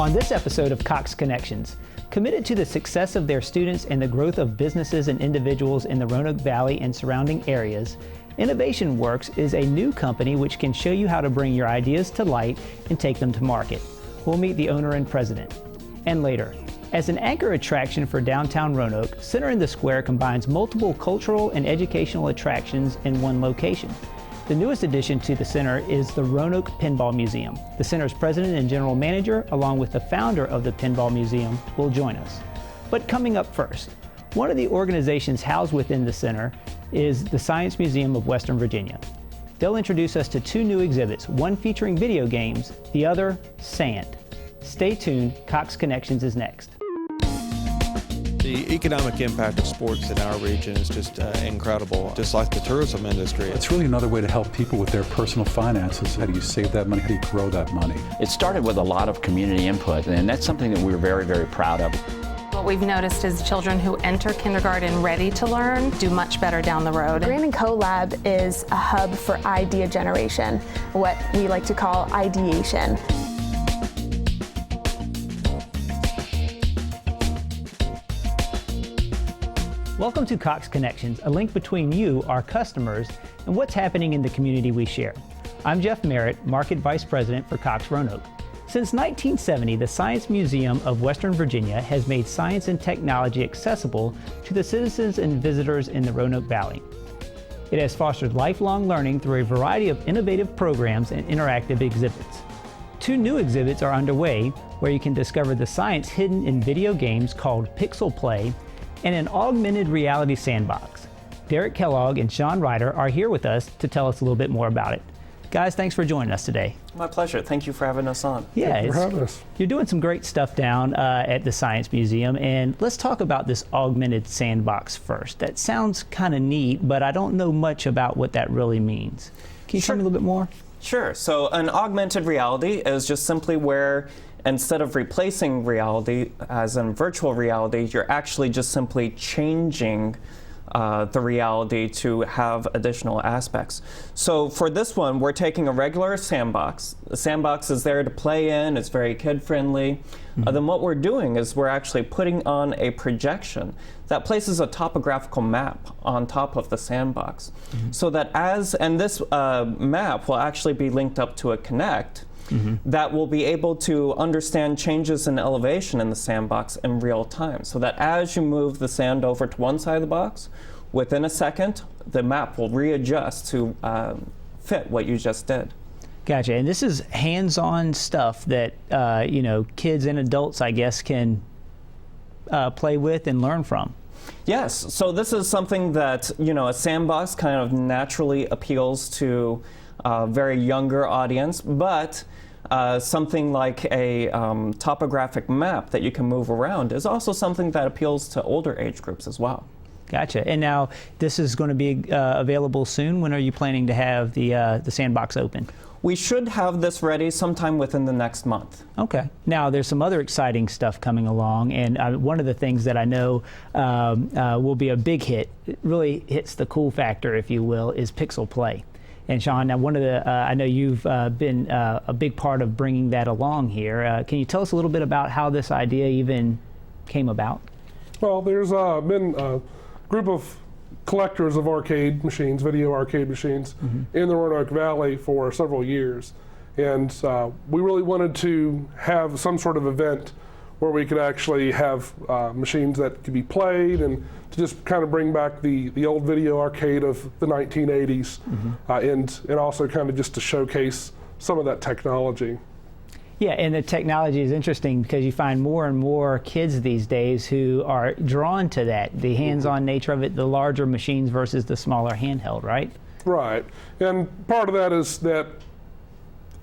On this episode of Cox Connections, committed to the success of their students and the growth of businesses and individuals in the Roanoke Valley and surrounding areas, Innovation Works is a new company which can show you how to bring your ideas to light and take them to market. We'll meet the owner and president. And later, as an anchor attraction for downtown Roanoke, Center in the Square combines multiple cultural and educational attractions in one location. The newest addition to the center is the Roanoke Pinball Museum. The center's president and general manager, along with the founder of the Pinball Museum, will join us. But coming up first, one of the organizations housed within the center is the Science Museum of Western Virginia. They'll introduce us to two new exhibits, one featuring video games, the other sand. Stay tuned, Cox Connections is next. The economic impact of sports in our region is just incredible, just like the tourism industry. It's really another way to help people with their personal finances. How do you save that money? How do you grow that money? It started with a lot of community input, and that's something that we're very, very proud of. What we've noticed is children who enter kindergarten ready to learn do much better down the road. Grand & Co Lab is a hub for idea generation, what we like to call ideation. Welcome to Cox Connections, a link between you, our customers, and what's happening in the community we share. I'm Jeff Merritt, Market Vice President for Cox Roanoke. Since 1970, the Science Museum of Western Virginia has made science and technology accessible to the citizens and visitors in the Roanoke Valley. It has fostered lifelong learning through a variety of innovative programs and interactive exhibits. Two new exhibits are underway where you can discover the science hidden in video games called Pixel Play and an augmented reality sandbox. Kellogg and Sean Rider are here with us to tell us a little bit more about it. Guys, thanks for joining us today. My pleasure. Thank you for having us on. Yeah, for having us. You're doing some great stuff down at the Science Museum, and let's talk about this augmented sandbox first. That sounds kind of neat, but I don't know much about what that really means. Can you tell me a little bit more? Sure. So an augmented reality is just simply where instead of replacing reality as in virtual reality, you're actually just simply changing the reality to have additional aspects. So for this one, we're taking a regular sandbox. The sandbox is there to play in, it's very kid-friendly. Then what we're doing is we're actually putting on a projection that places a topographical map on top of the sandbox. So that and this map will actually be linked up to a Connect that will be able to understand changes in elevation in the sandbox in real time. So that as you move the sand over to one side of the box, within a second, the map will readjust to fit what you just did. Gotcha. And this is hands-on stuff that kids and adults, I guess, can play with and learn from. Yes. So this is something that a sandbox kind of naturally appeals to a very younger audience, but something like a topographic map that you can move around is also something that appeals to older age groups as well. Gotcha. And now this is going to be available soon. When are you planning to have the sandbox open? We should have this ready sometime within the next month. Okay. Now there's some other exciting stuff coming along, and one of the things that I know will be a big hit, it really hits the cool factor, if you will, is Pixel Play. And Sean, now one of the, I know you've been a big part of bringing that along here. Can you tell us a little bit about how this idea even came about? Well, there's been a group of collectors of arcade machines, video arcade machines, in the Roanoke Valley for several years. And we really wanted to have some sort of event where we could actually have machines that could be played and to just kind of bring back the old video arcade of the 1980s and also kind of just to showcase some of that technology. Yeah, and the technology is interesting because you find more and more kids these days who are drawn to that, the hands-on nature of it, the larger machines versus the smaller handheld, right? Right, and part of that is that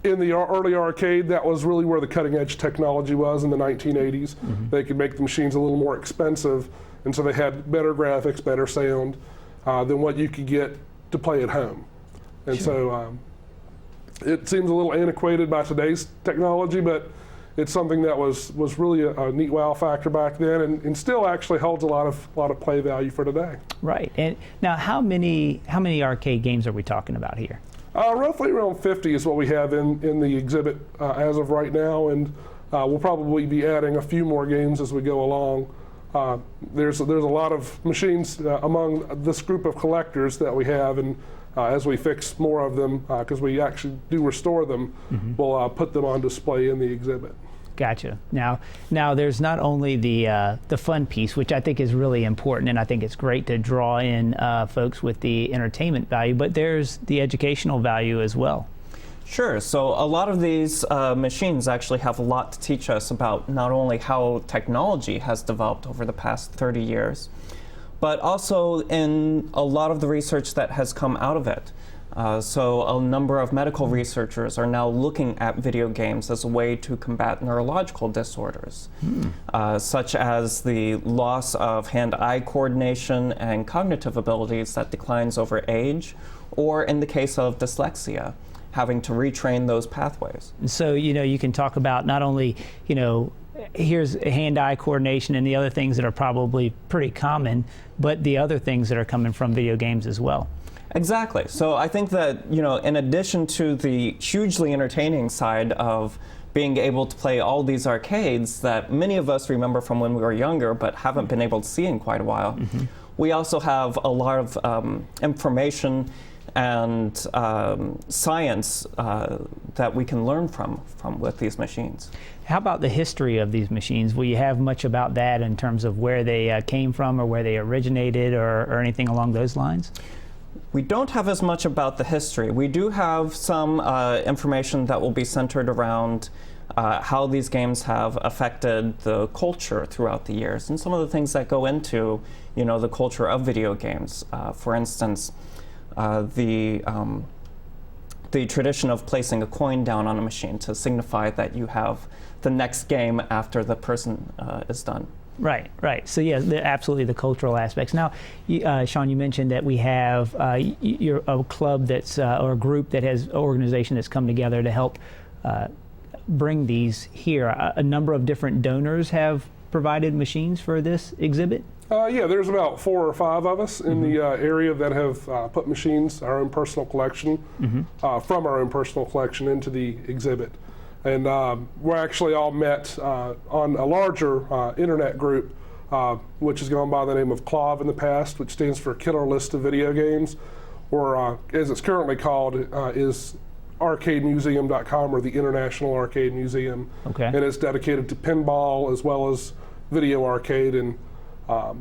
in the early arcade, that was really where the cutting-edge technology was in the 1980s. They could make the machines a little more expensive, and so they had better graphics, better sound than what you could get to play at home. And so it seems a little antiquated by today's technology, but it's something that was really a neat wow factor back then, and still actually holds a lot of play value for today. Right. And now, how many arcade games are we talking about here? Roughly around 50 is what we have in the exhibit as of right now, and We'll probably be adding a few more games as we go along. There's a lot of machines among this group of collectors that we have, and as we fix more of them, because we actually do restore them, we'll put them on display in the exhibit. Gotcha. Now there's not only the fun piece, which I think is really important, and I think it's great to draw in folks with the entertainment value, but there's the educational value as well. Sure. So a lot of these machines actually have a lot to teach us about not only how technology has developed over the past 30 years, but also in a lot of the research that has come out of it. So a number of medical researchers are now looking at video games as a way to combat neurological disorders, such as the loss of hand-eye coordination and cognitive abilities that declines over age, or in the case of dyslexia, having to retrain those pathways. So, you can talk about not only, here's hand-eye coordination and the other things that are probably pretty common, but the other things that are coming from video games as well. Exactly. So I think that, in addition to the hugely entertaining side of being able to play all these arcades that many of us remember from when we were younger but haven't been able to see in quite a while, we also have a lot of information and science that we can learn from with these machines. How about the history of these machines? Will you have much about that in terms of where they came from or where they originated or anything along those lines? We don't have as much about the history. We do have some information that will be centered around how these games have affected the culture throughout the years and some of the things that go into, the culture of video games. For instance, the tradition of placing a coin down on a machine to signify that you have the next game after the person is done. Right. So yeah, absolutely the cultural aspects. Now, Sean, you mentioned that we have you're a club that's or a group that has an organization that's come together to help bring these here. A number of different donors have provided machines for this exhibit. Yeah, there's about 4 or 5 of us in the area that have put machines, our own personal collection, from our own personal collection into the exhibit. And we're actually all met on a larger internet group, which has gone by the name of CLOV in the past, which stands for Killer List of Video Games, or as it's currently called, is arcademuseum.com, or the International Arcade Museum. Okay. And it's dedicated to pinball as well as video arcade, and a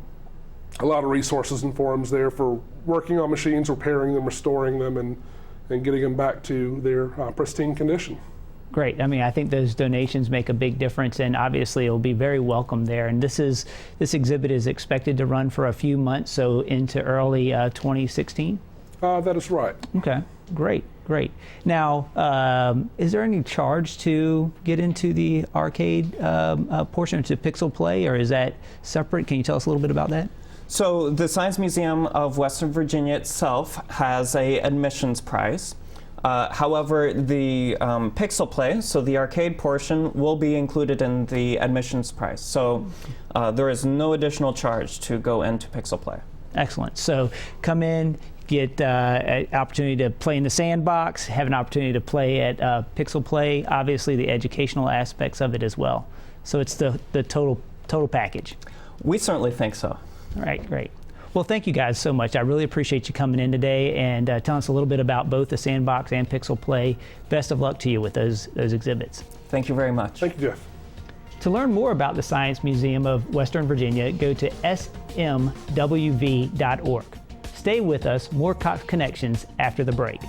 lot of resources and forums there for working on machines, repairing them, restoring them, and getting them back to their pristine condition. Great. I mean, I think those donations make a big difference, and obviously it will be very welcome there. And this exhibit is expected to run for a few months, so into early 2016? That is right. Okay, great. Now, is there any charge to get into the arcade portion, to Pixel Play, or is that separate? Can you tell us a little bit about that? So the Science Museum of Western Virginia itself has an admissions price. However, the Pixel Play, so the arcade portion, will be included in the admissions price. So there is no additional charge to go into Pixel Play. Excellent. So come in, get an opportunity to play in the Sandbox, have an opportunity to play at Pixel Play, obviously the educational aspects of it as well. So it's the total package. We certainly think so. All right, great. Well, thank you guys so much. I really appreciate you coming in today and telling us a little bit about both the Sandbox and Pixel Play. Best of luck to you with those exhibits. Thank you very much. Thank you, Jeff. To learn more about the Science Museum of Western Virginia, go to smwv.org. Stay with us, more Cox Connections after the break.